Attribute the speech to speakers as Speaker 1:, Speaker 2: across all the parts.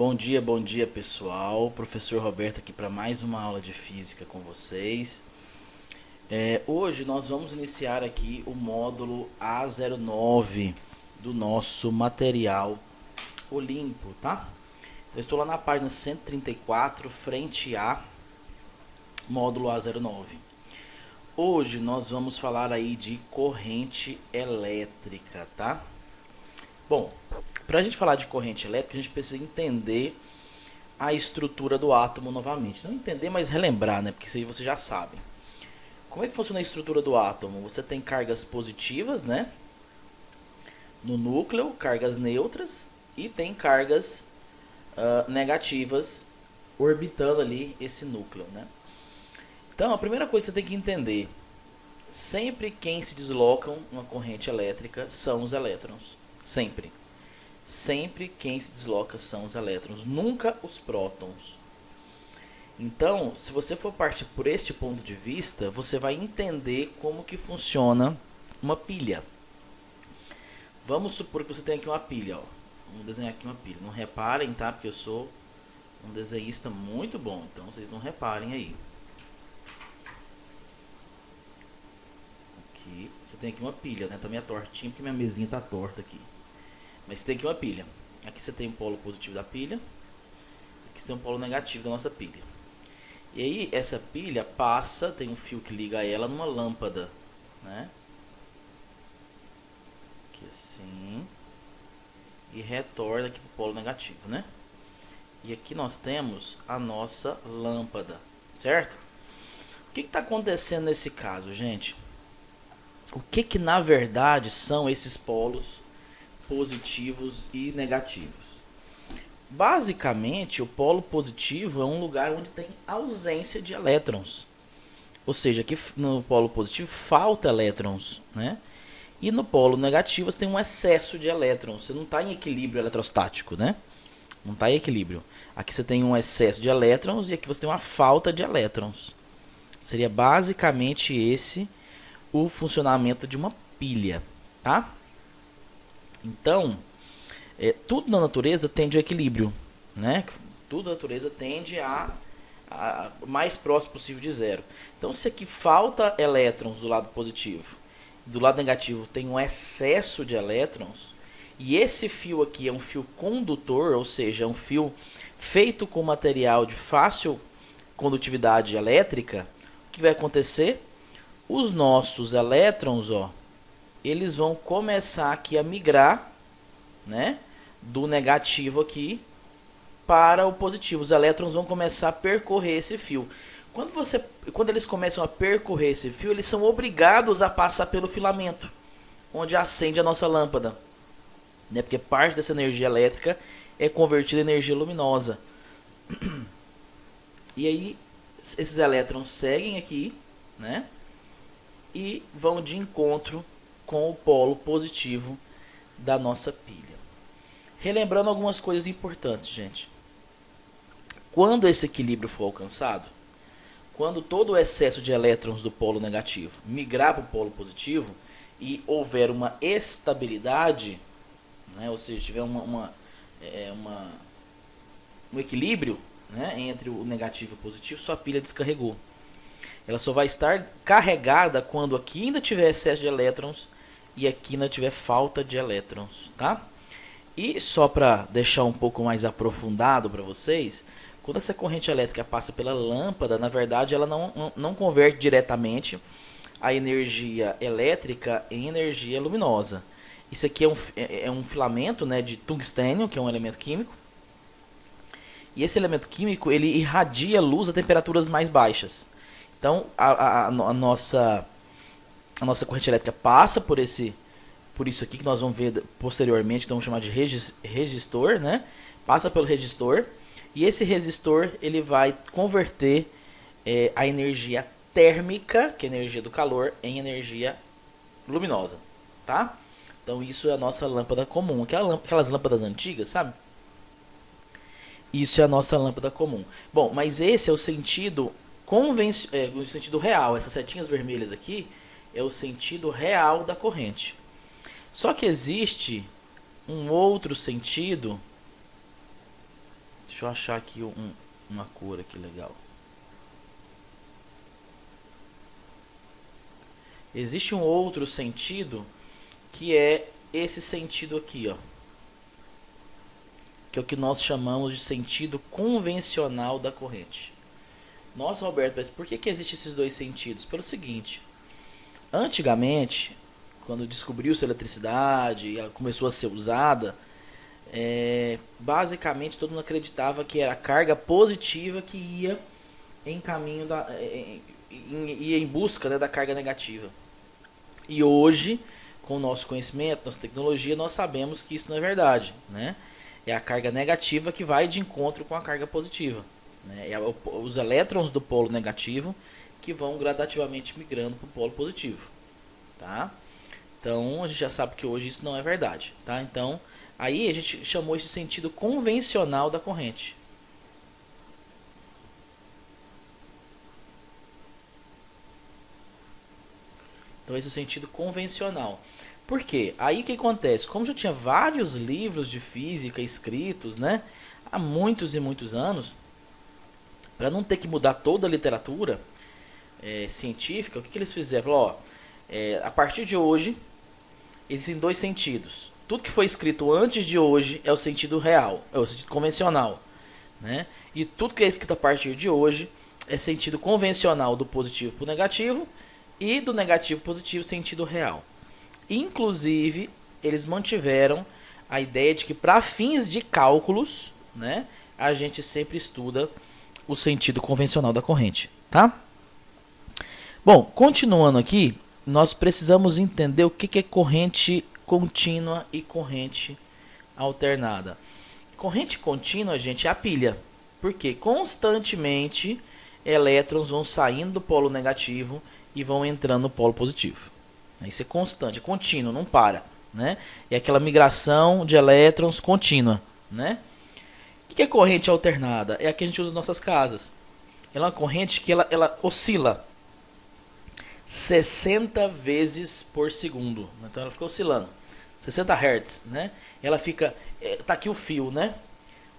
Speaker 1: Bom dia pessoal. Professor Roberto aqui para mais uma aula de física com vocês. Hoje nós vamos iniciar aqui o módulo A09 do nosso material Olimpo, tá? Então estou lá na página 134, frente A, módulo A09. Hoje nós vamos falar aí de corrente elétrica, tá? Bom, para a gente falar de corrente elétrica, a gente precisa entender a estrutura do átomo novamente. Não entender, mas relembrar, né? Porque isso aí você já sabe. Como é que funciona a estrutura do átomo? Você tem cargas positivas, né? No núcleo, cargas neutras, e tem cargas negativas orbitando ali esse núcleo, né? Então, a primeira coisa que você tem que entender, sempre quem se deslocam numa corrente elétrica são os elétrons. Sempre. Sempre quem se desloca são os elétrons, nunca os prótons. Então, se você for partir por este ponto de vista, você vai entender como que funciona uma pilha. Vamos supor que você tem aqui uma pilha, ó. Vamos desenhar aqui uma pilha. Não reparem, tá? Porque eu sou um desenhista muito bom, então vocês não reparem aí. Aqui, você tem aqui uma pilha, né? Tá meio tortinha porque minha mesinha tá torta aqui. Mas você tem aqui uma pilha. Aqui você tem o polo positivo da pilha. Aqui você tem o polo negativo da nossa pilha. E aí essa pilha passa, tem um fio que liga ela numa lâmpada, né? Aqui assim. E retorna aqui para o polo negativo, né? E aqui nós temos a nossa lâmpada, certo? O que está acontecendo nesse caso, gente? O que na verdade são esses polos positivos e negativos? Basicamente, o polo positivo é um lugar onde tem ausência de elétrons. Ou seja, aqui no polo positivo falta elétrons, né? E no polo negativo você tem um excesso de elétrons. Você não está em equilíbrio eletrostático, né? Não está em equilíbrio. Aqui você tem um excesso de elétrons e aqui você tem uma falta de elétrons. Seria basicamente esse o funcionamento de uma pilha, tá? Então, tudo na natureza tende ao equilíbrio, né? Tudo na natureza tende a mais próximo possível de zero. Então, se aqui falta elétrons do lado positivo, do lado negativo tem um excesso de elétrons, e esse fio aqui é um fio condutor, ou seja, é um fio feito com material de fácil condutividade elétrica, o que vai acontecer? Os nossos elétrons, ó, eles vão começar aqui a migrar, né, do negativo aqui para o positivo. Os elétrons vão começar a percorrer esse fio. Quando eles começam a percorrer esse fio, eles são obrigados a passar pelo filamento, onde acende a nossa lâmpada, né, porque parte dessa energia elétrica é convertida em energia luminosa. E aí esses elétrons seguem aqui, né, e vão de encontro com o polo positivo da nossa pilha. Relembrando algumas coisas importantes, gente. Quando esse equilíbrio for alcançado, quando todo o excesso de elétrons do polo negativo migrar para o polo positivo e houver uma estabilidade, né, ou seja, tiver um equilíbrio, né, entre o negativo e o positivo, sua pilha descarregou. Ela só vai estar carregada quando aqui ainda tiver excesso de elétrons e aqui ainda tiver falta de elétrons, tá? E só para deixar um pouco mais aprofundado para vocês, quando essa corrente elétrica passa pela lâmpada, na verdade ela não converte diretamente a energia elétrica em energia luminosa. Isso aqui é um filamento, né, de tungstênio, que é um elemento químico. E esse elemento químico ele irradia luz a temperaturas mais baixas. Então a nossa corrente elétrica passa por isso aqui que nós vamos ver posteriormente, então vamos chamar de resistor, né? Passa pelo resistor e esse resistor ele vai converter a energia térmica, que é a energia do calor, em energia luminosa, tá? Então isso é a nossa lâmpada comum, aquelas lâmpadas antigas, sabe? Isso é a nossa lâmpada comum. Bom, mas esse é o sentido o sentido real. Essas setinhas vermelhas aqui é o sentido real da corrente. Só que existe um outro sentido Deixa eu achar aqui uma cor aqui legal. Existe um outro sentido que é esse sentido aqui, ó, que é o que nós chamamos de sentido convencional da corrente. Nossa, Roberto, mas por que existem esses dois sentidos? Pelo seguinte, antigamente, quando descobriu-se a eletricidade e ela começou a ser usada, basicamente todo mundo acreditava que era a carga positiva que ia em caminho ia em busca, né, da carga negativa. E hoje, com o nosso conhecimento, nossa tecnologia, nós sabemos que isso não é verdade, né? É a carga negativa que vai de encontro com a carga positiva, né? É os elétrons do polo negativo que vão gradativamente migrando para o polo positivo, tá? Então a gente já sabe que hoje isso não é verdade, tá? Então aí a gente chamou esse sentido convencional da corrente. Então esse é o sentido convencional. Por quê? Aí o que acontece? Como já tinha vários livros de física escritos, né, há muitos e muitos anos, para não ter que mudar toda a literatura científica, o que eles fizeram? Falaram, a partir de hoje existem dois sentidos. Tudo que foi escrito antes de hoje é o sentido real, é o sentido convencional, né? E tudo que é escrito a partir de hoje é sentido convencional do positivo para o negativo e do negativo para o positivo sentido real. Inclusive, eles mantiveram a ideia de que para fins de cálculos, né, a gente sempre estuda o sentido convencional da corrente, tá? Bom, continuando aqui, nós precisamos entender o que é corrente contínua e corrente alternada. Corrente contínua, gente, é a pilha, porque constantemente elétrons vão saindo do polo negativo e vão entrando no polo positivo. Isso é constante, é contínuo, não para, né? É aquela migração de elétrons contínua, né? O que é corrente alternada? É a que a gente usa nas nossas casas. Ela é uma corrente que ela oscila 60 vezes por segundo. Então ela fica oscilando 60 Hz, né? Ela fica, tá aqui o fio, né?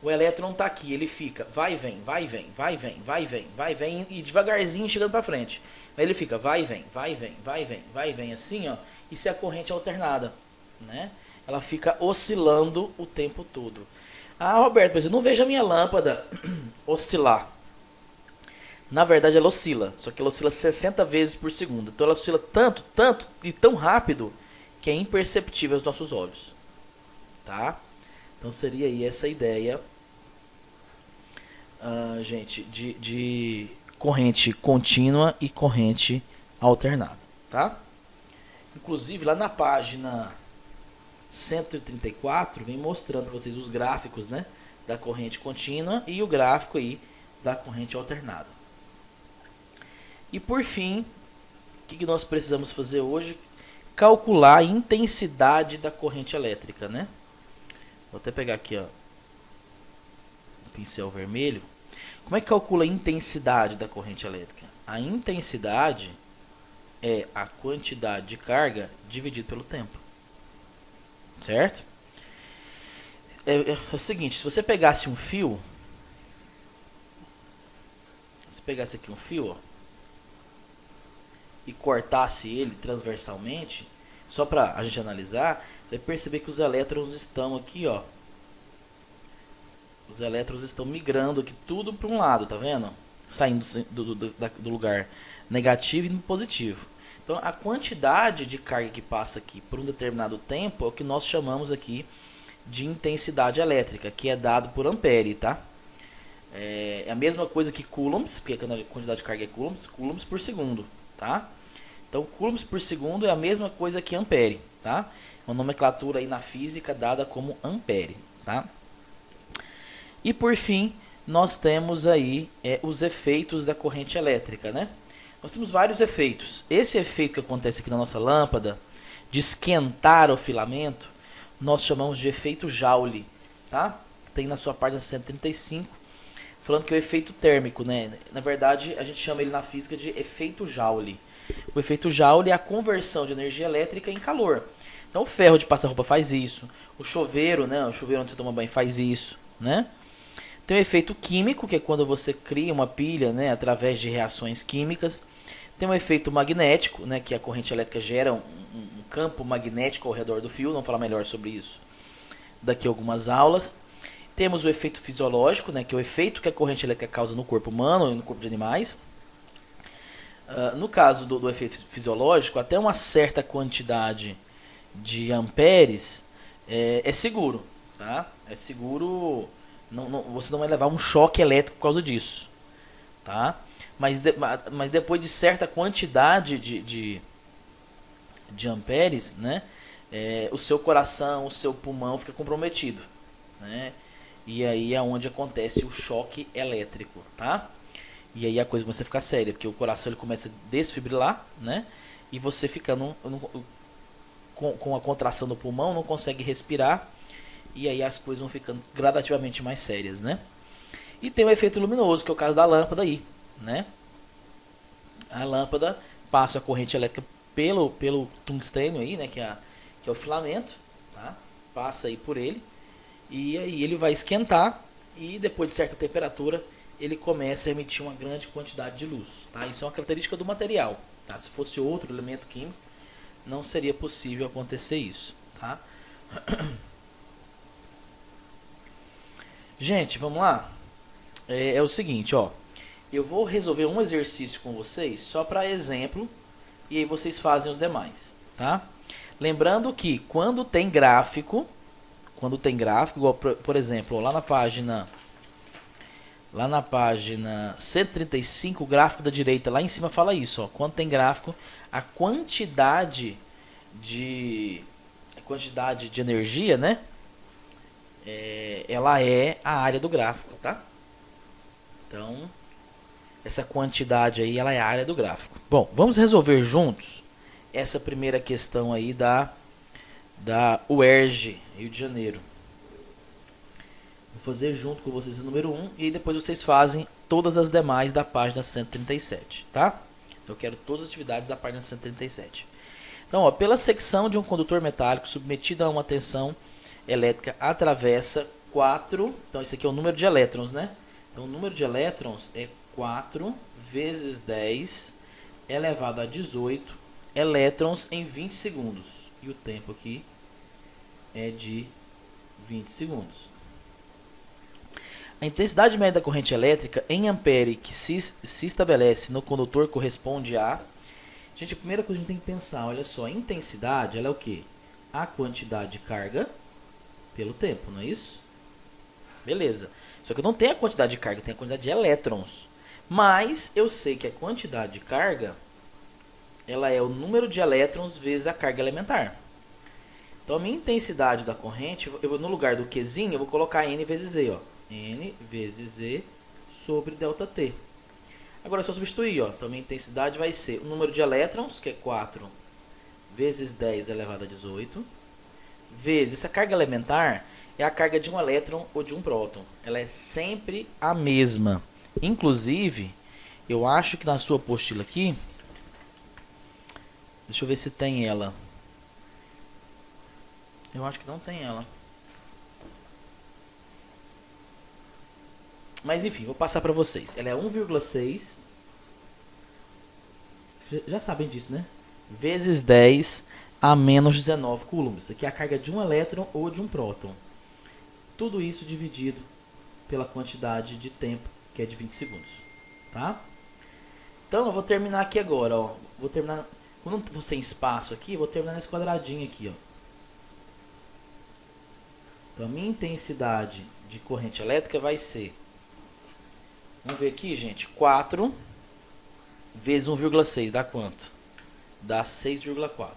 Speaker 1: O elétron tá aqui, ele fica vai e vem, vai e vem, vai e vem, vai e vem, vai e vem e devagarzinho chegando para frente. Aí ele fica vai e vem, vai e vem, vai e vem, vai e vem assim, ó. Isso é a corrente alternada, né? Ela fica oscilando o tempo todo. Ah, Roberto, mas eu não vejo a minha lâmpada oscilar. Na verdade ela oscila, só que ela oscila 60 vezes por segundo. Então ela oscila tanto, tanto e tão rápido que é imperceptível aos nossos olhos, tá? Então seria aí essa ideia, gente, de corrente contínua e corrente alternada, tá? Inclusive lá na página 134 vem mostrando para vocês os gráficos, né, da corrente contínua e o gráfico aí da corrente alternada. E por fim, o que nós precisamos fazer hoje? Calcular a intensidade da corrente elétrica, né? Vou até pegar aqui, ó, um pincel vermelho. Como é que calcula a intensidade da corrente elétrica? A intensidade é a quantidade de carga dividido pelo tempo, certo? É o seguinte, se você pegasse um fio, aqui um fio, ó, e cortasse ele transversalmente, só para a gente analisar, você vai perceber que os elétrons estão aqui, ó. Os elétrons estão migrando aqui tudo para um lado, tá vendo? Saindo do lugar negativo e no positivo. Então a quantidade de carga que passa aqui por um determinado tempo é o que nós chamamos aqui de intensidade elétrica, que é dado por ampere, tá? É a mesma coisa que coulombs, porque a quantidade de carga é coulombs por segundo, tá? Então coulombs por segundo é a mesma coisa que ampere, tá? Uma nomenclatura aí na física dada como ampere, tá? E por fim, nós temos aí os efeitos da corrente elétrica, né? Nós temos vários efeitos. Esse efeito que acontece aqui na nossa lâmpada, de esquentar o filamento, nós chamamos de efeito Joule, tá? Tem na sua página 135, falando que é o efeito térmico, né? Na verdade, a gente chama ele na física de efeito Joule. O efeito Joule é a conversão de energia elétrica em calor. Então o ferro de passar roupa faz isso, o chuveiro, né? O chuveiro onde você toma banho faz isso, né? Tem o efeito químico, que é quando você cria uma pilha, né, através de reações químicas. Tem o efeito magnético, né, que a corrente elétrica gera um campo magnético ao redor do fio. Vamos falar melhor sobre isso daqui a algumas aulas. Temos o efeito fisiológico, né, que é o efeito que a corrente elétrica causa no corpo humano e no corpo de animais. No caso do efeito fisiológico, até uma certa quantidade de amperes é seguro. Tá? É seguro, você não vai levar um choque elétrico por causa disso. Tá? Mas depois de certa quantidade de amperes, né, o seu coração, o seu pulmão fica comprometido. Né? E aí é onde acontece o choque elétrico. Tá? E aí a coisa começa a ficar séria, porque o coração ele começa a desfibrilar, né? E você fica com a contração do pulmão, não consegue respirar, e aí as coisas vão ficando gradativamente mais sérias, né? E tem o efeito luminoso, que é o caso da lâmpada aí, né? A lâmpada passa a corrente elétrica pelo tungstênio aí, né? Que é o filamento, tá? Passa aí por ele, e aí ele vai esquentar, e depois de certa temperatura ele começa a emitir uma grande quantidade de luz. Tá? Isso é uma característica do material. Tá? Se fosse outro elemento químico, não seria possível acontecer isso. Tá? Gente, vamos lá? É o seguinte, ó. Eu vou resolver um exercício com vocês, só para exemplo, e aí vocês fazem os demais. Tá? Lembrando que quando tem gráfico, igual por exemplo, lá na página 135, o gráfico da direita, lá em cima fala isso, ó. Quando tem gráfico, a quantidade de energia, né? Ela é a área do gráfico, tá? Então, essa quantidade aí, ela é a área do gráfico. Bom, vamos resolver juntos essa primeira questão aí da UERJ, Rio de Janeiro. Vou fazer junto com vocês o número 1 e aí depois vocês fazem todas as demais da página 137, tá? Eu quero todas as atividades da página 137. Então, ó, pela secção de um condutor metálico submetido a uma tensão elétrica atravessa 4, então esse aqui é o número de elétrons, né? Então o número de elétrons é 4 vezes 10 elevado a 18 elétrons em 20 segundos. E o tempo aqui é de 20 segundos. A intensidade média da corrente elétrica em ampere que se estabelece no condutor corresponde a... Gente, a primeira coisa que a gente tem que pensar, olha só, a intensidade, ela é o quê? A quantidade de carga pelo tempo, não é isso? Beleza. Só que eu não tenho a quantidade de carga, tem a quantidade de elétrons. Mas eu sei que a quantidade de carga, ela é o número de elétrons vezes a carga elementar. Então a minha intensidade da corrente, no lugar do Qzinho, eu vou colocar N vezes E, ó. N vezes E sobre ΔT. Agora é só substituir, ó. Então a minha intensidade vai ser o número de elétrons, que é 4 vezes 10 elevado a 18, vezes essa carga elementar, é a carga de um elétron ou de um próton. Ela é sempre a mesma. Inclusive, eu acho que na sua apostila aqui, deixa eu ver se tem ela. Eu acho que não tem ela. Mas enfim, vou passar para vocês. Ela é 1,6. Já sabem disso, né? Vezes 10 a menos 19 coulombs. Isso aqui é a carga de um elétron ou de um próton. Tudo isso dividido pela quantidade de tempo, que é de 20 segundos. Tá? Então eu vou terminar aqui agora, ó. Vou terminar, quando não estou sem espaço aqui, vou terminar nesse quadradinho aqui, ó. Então a minha intensidade de corrente elétrica vai ser, vamos ver aqui, gente, 4 vezes 1,6 dá quanto? Dá 6,4.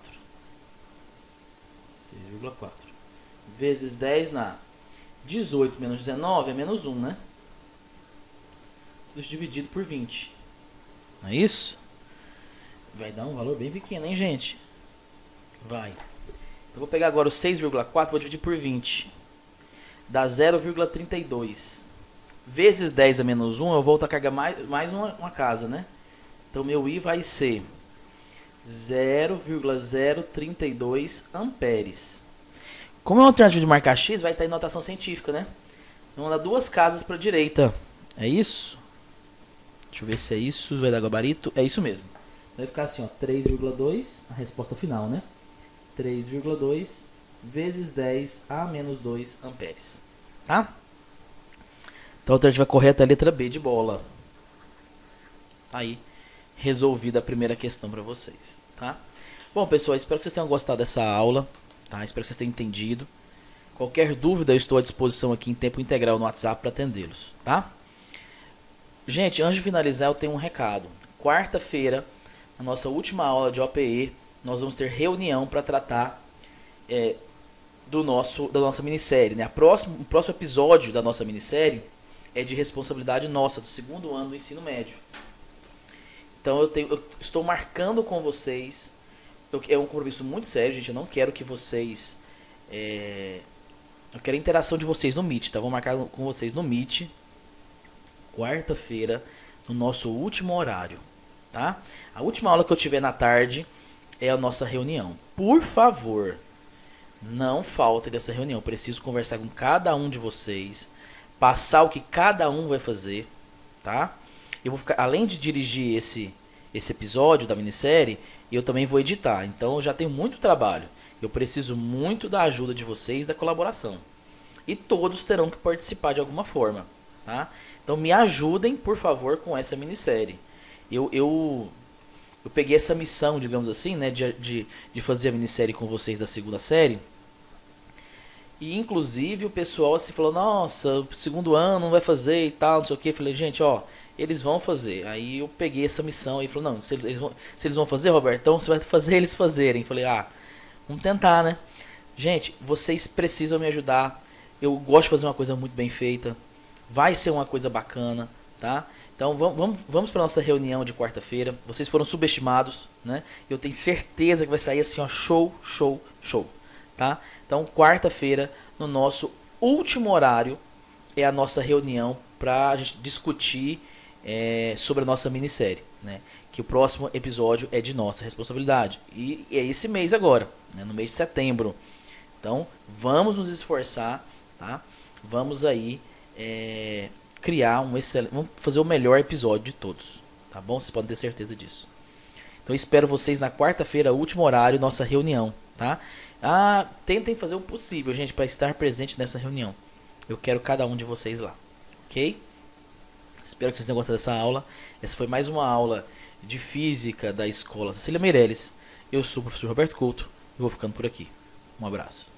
Speaker 1: 6,4 vezes 10 na 18 menos 19 é menos 1, né? Tudo isso dividido por 20. Não é isso? Vai dar um valor bem pequeno, hein, gente? Vai. Então vou pegar agora o 6,4, vou dividir por 20. Dá 0,32. Vezes 10 a menos 1, eu volto a carregar mais uma casa, né? Então meu I vai ser 0,032 amperes. Como é uma alternativa de marcar X, vai estar em notação científica, né? Vamos dar 2 casas para a direita. É isso? Deixa eu ver se é isso. Vai dar gabarito. É isso mesmo. Vai ficar assim, ó, 3,2, a resposta final, né? 3,2 vezes 10 a menos 2 amperes. Tá? Então a alternativa correta é a letra B de bola. Aí, resolvida a primeira questão para vocês, tá? Bom, pessoal, espero que vocês tenham gostado dessa aula, tá? Espero que vocês tenham entendido. Qualquer dúvida, eu estou à disposição aqui em tempo integral no WhatsApp para atendê-los, tá? Gente, antes de finalizar, eu tenho um recado. Quarta-feira, na nossa última aula de OPE, nós vamos ter reunião para tratar da nossa minissérie, né? O próximo episódio da nossa minissérie é de responsabilidade nossa, do 2º ano do ensino médio. Então eu estou marcando com vocês, é um compromisso muito sério, gente, eu não quero que vocês... eu quero a interação de vocês no Meet, tá? Vou marcar com vocês no Meet, quarta-feira, no nosso último horário, tá? A última aula que eu tiver na tarde é a nossa reunião. Por favor, não faltem dessa reunião. Eu preciso conversar com cada um de vocês, passar o que cada um vai fazer, tá? Eu vou ficar, além de dirigir esse episódio da minissérie, eu também vou editar. Então eu já tenho muito trabalho. Eu preciso muito da ajuda de vocês, da colaboração. E todos terão que participar de alguma forma, tá? Então me ajudem, por favor, com essa minissérie. Eu peguei essa missão, digamos assim, né, de fazer a minissérie com vocês da 2ª série. E inclusive o pessoal assim falou, nossa, o 2º ano não vai fazer e tal, não sei o que. Eu falei, gente, ó, eles vão fazer. Aí eu peguei essa missão e falou, não, se eles vão fazer, Roberto, então você vai fazer eles fazerem. Eu falei, vamos tentar, né? Gente, vocês precisam me ajudar. Eu gosto de fazer uma coisa muito bem feita. Vai ser uma coisa bacana, tá? Então vamos para nossa reunião de quarta-feira. Vocês foram subestimados, né? Eu tenho certeza que vai sair assim, ó, show, show, show, tá? Então quarta-feira, no nosso último horário, é a nossa reunião para a gente discutir sobre a nossa minissérie, né? Que o próximo episódio é de nossa responsabilidade. E é esse mês agora, né? No mês de setembro. Então vamos nos esforçar, tá? Vamos aí criar vamos fazer o melhor episódio de todos, tá bom? Vocês podem ter certeza disso. Então eu espero vocês na quarta-feira, último horário, nossa reunião, tá? Tentem fazer o possível, gente, para estar presente nessa reunião. Eu quero cada um de vocês lá, ok? Espero que vocês tenham gostado dessa aula. Essa foi mais uma aula de física da escola Cecília Meirelles. Eu sou o professor Roberto Couto e vou ficando por aqui. Um abraço.